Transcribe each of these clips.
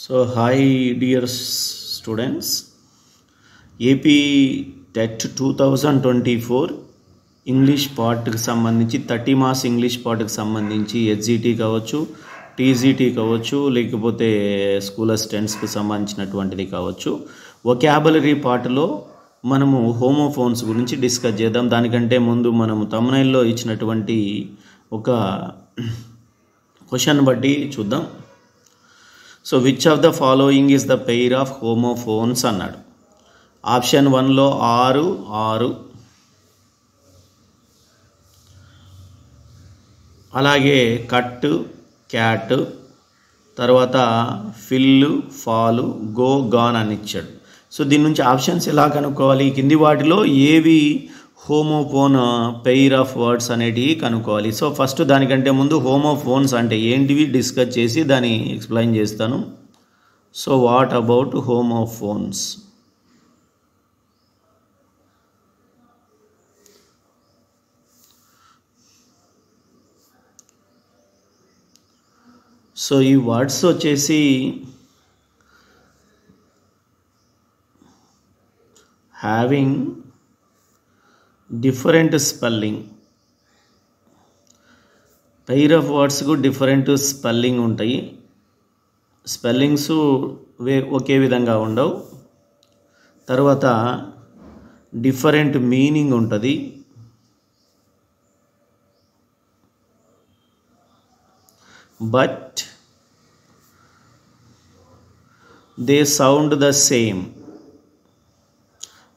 So, hi dear students, AP TET 2024 English పార్ట్కి సంబంధించి 30 marks English పార్ట్కి సంబంధించి హెచ్జిటి కావచ్చు, టీజీటీ కావచ్చు, లేకపోతే స్కూల్ అసిస్టెంట్స్కి సంబంధించినటువంటిది కావచ్చు. వొకాబులరీ పార్ట్లో మనము హోమోఫోన్స్ గురించి డిస్కస్ చేద్దాం. దానికంటే ముందు మనము థంబ్నెయిల్లో ఇచ్చినటువంటి ఒక క్వశ్చన్ బట్టి చూద్దాం. So which of the following is the pair of homophones అన్నాడు. ఆప్షన్ 1లో 6, అలాగే కట్, క్యాట్, తర్వాత ఫిల్, ఫాలు, గో, గాన్ అని ఇచ్చాడు. సో దీని నుంచి ఆప్షన్స్ ఎలా కనుక్కోవాలి? కింది వాటిలో ఏవి హోమోఫోన్ పెయిర్ ఆఫ్ వర్డ్స్ అనేటివి కనుక్కోవాలి. సో ఫస్ట్ దానికంటే ముందు హోమోఫోన్స్ అంటే ఏంటివి డిస్కస్ చేసి దాన్ని ఎక్స్ప్లెయిన్ చేస్తాను. So what about homophones? So ఈ వర్డ్స్ వచ్చేసి having different spelling. Pair of వర్డ్స్కు డిఫరెంట్ స్పెల్లింగ్ ఉంటాయి. స్పెల్లింగ్స్ ఒకే విధంగా ఉండవు. తర్వాత డిఫరెంట్ మీనింగ్ ఉంటుంది. But they sound the same,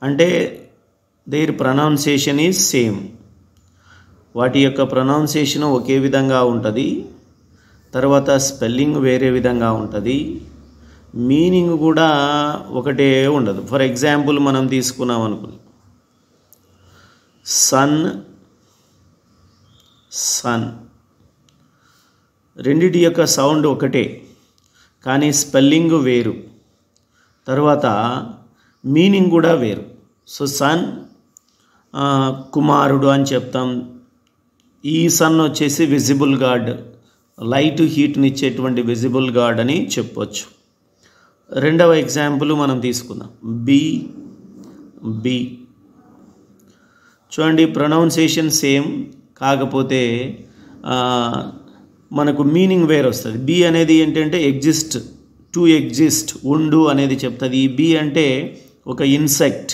అంటే దేర్ ప్రొనౌన్సియేషన్ ఈజ్ సేమ్. వాటి యొక్క ప్రొనౌన్సియేషన్ ఒకే విధంగా ఉంటుంది. తర్వాత స్పెల్లింగ్ వేరే విధంగా ఉంటుంది. మీనింగ్ కూడా ఒకటే ఉండదు. ఫర్ ఎగ్జాంపుల్ మనం తీసుకున్నాం అనుకుని సన్ రెండిటి యొక్క సౌండ్ ఒకటే, కానీ స్పెల్లింగ్ వేరు, తర్వాత మీనింగ్ కూడా వేరు. సో సన్ కుమారుడు అని చెప్తాం. ఈ సన్ వచ్చేసి విజిబుల్ గాడ్, లైట్ హీట్ని ఇచ్చేటువంటి విజిబుల్ గాడ్ అని చెప్పొచ్చు. రెండవ ఎగ్జాంపుల్ మనం తీసుకుందాం. బి చూడండి, ప్రొనౌన్సియేషన్ సేమ్, కాకపోతే మనకు మీనింగ్ వేరు వస్తుంది. బి అనేది ఏంటంటే ఎగ్జిస్ట్, టు ఎగ్జిస్ట్, ఉండు అనేది చెప్తుంది. ఈ బి అంటే ఒక ఇన్సెక్ట్,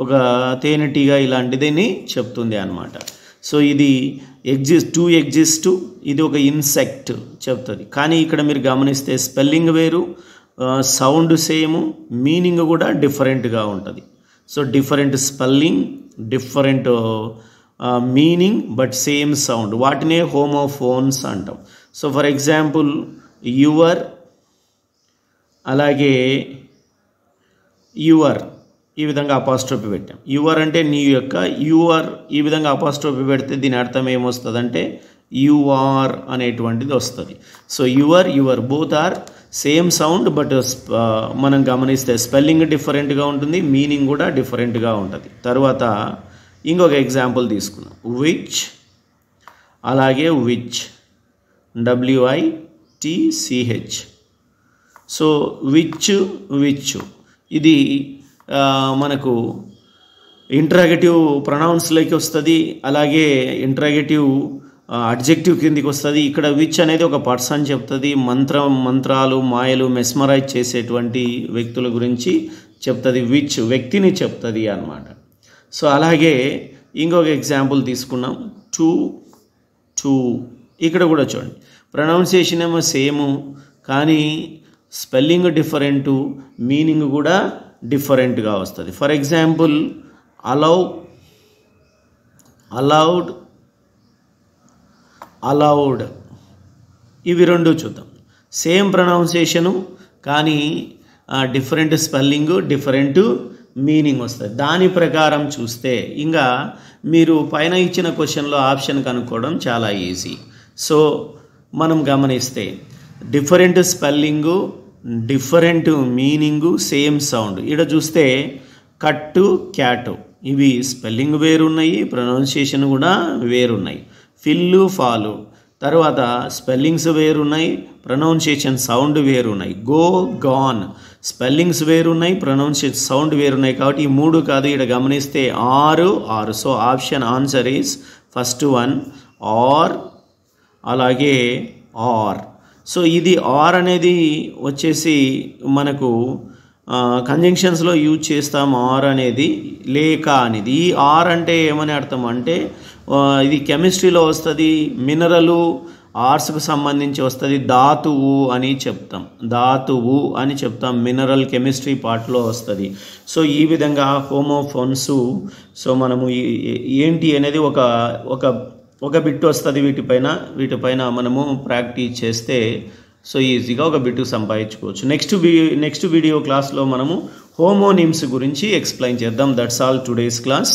ఒక తేనెటీగ ఇలాంటిదని చెప్తుంది అన్నమాట. సో ఇది టు ఎగ్జిస్ట్, ఇది ఒక ఇన్సెక్ట్ చెప్తుంది. కానీ ఇక్కడ మీరు గమనిస్తే స్పెల్లింగ్ వేరు, సౌండ్ సేము, మీనింగ్ కూడా డిఫరెంట్గా ఉంటుంది. So different spelling, different meaning, but same sound, వాటినే హోమోఫోన్స్ అంటాం. సో ఫర్ ఎగ్జాంపుల్ యువర్, అలాగే యువర్ ఈ విధంగా అపాస్ట్రోఫీ పెట్టాం. యువర్ అంటే నీ యొక్క, యువర్ ఈ విధంగా అపాస్ట్రోఫీ పెడితే దీని అర్థం ఏమొస్తుందంటే యు ఆర్ అనేటువంటిది వస్తుంది. So your both are same sound, but మనం గమనిస్తే స్పెల్లింగ్ డిఫరెంట్గా ఉంటుంది, మీనింగ్ కూడా డిఫరెంట్గా ఉంటుంది. తర్వాత ఇంకొక ఎగ్జాంపుల్ తీసుకున్నాం. విచ్, అలాగే విచ్, WITCH. సో విచ్ ఇది మనకు ఇంట్రాగేటివ్ ప్రొనౌన్స్లోకి వస్తుంది, అలాగే ఇంట్రాగేటివ్ అడ్జెక్టివ్ కిందికి వస్తుంది. ఇక్కడ విచ్ అనేది ఒక పర్సన్ చెప్తుంది, మంత్రాలు, మాయలు, మెస్మరైజ్ చేసేటువంటి వ్యక్తుల గురించి చెప్తుంది. విచ్ వ్యక్తిని చెప్తుంది అన్నమాట. సో అలాగే ఇంకొక ఎగ్జాంపుల్ తీసుకున్నాం. టూ ఇక్కడ కూడా చూడండి, ప్రొనౌన్సియేషన్ ఏమో సేము, కానీ స్పెల్లింగ్ డిఫరెంటు, మీనింగ్ కూడా డిఫరెంట్గా వస్తుంది. ఫర్ ఎగ్జాంపుల్ అలౌడ్ ఇవి రెండు చూద్దాం. సేమ్ ప్రొనౌన్సియేషను, కానీ డిఫరెంట్ స్పెల్లింగ్, డిఫరెంట్ మీనింగ్ వస్తుంది. దాని ప్రకారం చూస్తే ఇంకా మీరు పైన ఇచ్చిన క్వశ్చన్లో ఆప్షన్ కనుక్కోవడం చాలా ఈజీ. సో మనం గమనిస్తే different spelling, different meaning, same sound. ఇక్కడ చూస్తే కట్టు, క్యాటు ఇవి స్పెల్లింగ్ వేరున్నాయి, ప్రొనౌన్సియేషన్ కూడా వేరున్నాయి. ఫిల్లు, ఫాలు తర్వాత స్పెల్లింగ్స్ వేరున్నాయి, ప్రొనౌన్సియేషన్ సౌండ్ వేరున్నాయి. గో, గాన్ స్పెల్లింగ్స్ వేరున్నాయి, ప్రొనౌన్సియేషన్ సౌండ్ వేరున్నాయి. కాబట్టి ఈ 3 కాదు, ఇక్కడ గమనిస్తే 6. So option answer is first one or, అలాగే ఆర్. సో ఇది ఆర్ అనేది వచ్చేసి మనకు కంజంక్షన్స్లో యూజ్ చేస్తాం. ఆర్ అనేది లేక అనేది. ఈ ఆర్ అంటే ఏమని అర్థం అంటే ఇది కెమిస్ట్రీలో వస్తుంది, మినరలు ఆర్ట్స్కు సంబంధించి వస్తుంది, ధాతువు అని చెప్తాం, మినరల్ కెమిస్ట్రీ పార్ట్లో వస్తుంది. సో ఈ విధంగా హోమోఫోన్స్. సో మనము ఏంటి అనేది ఒక బిట్ వస్తుంది, వీటిపైన మనము ప్రాక్టీస్ చేస్తే సో ఈజీగా ఒక బిట్టు సంపాదించుకోవచ్చు. నెక్స్ట్ వీడియో క్లాస్లో మనము హోమోనిమ్స్ గురించి ఎక్స్ప్లెయిన్ చేద్దాం. That's all today's class.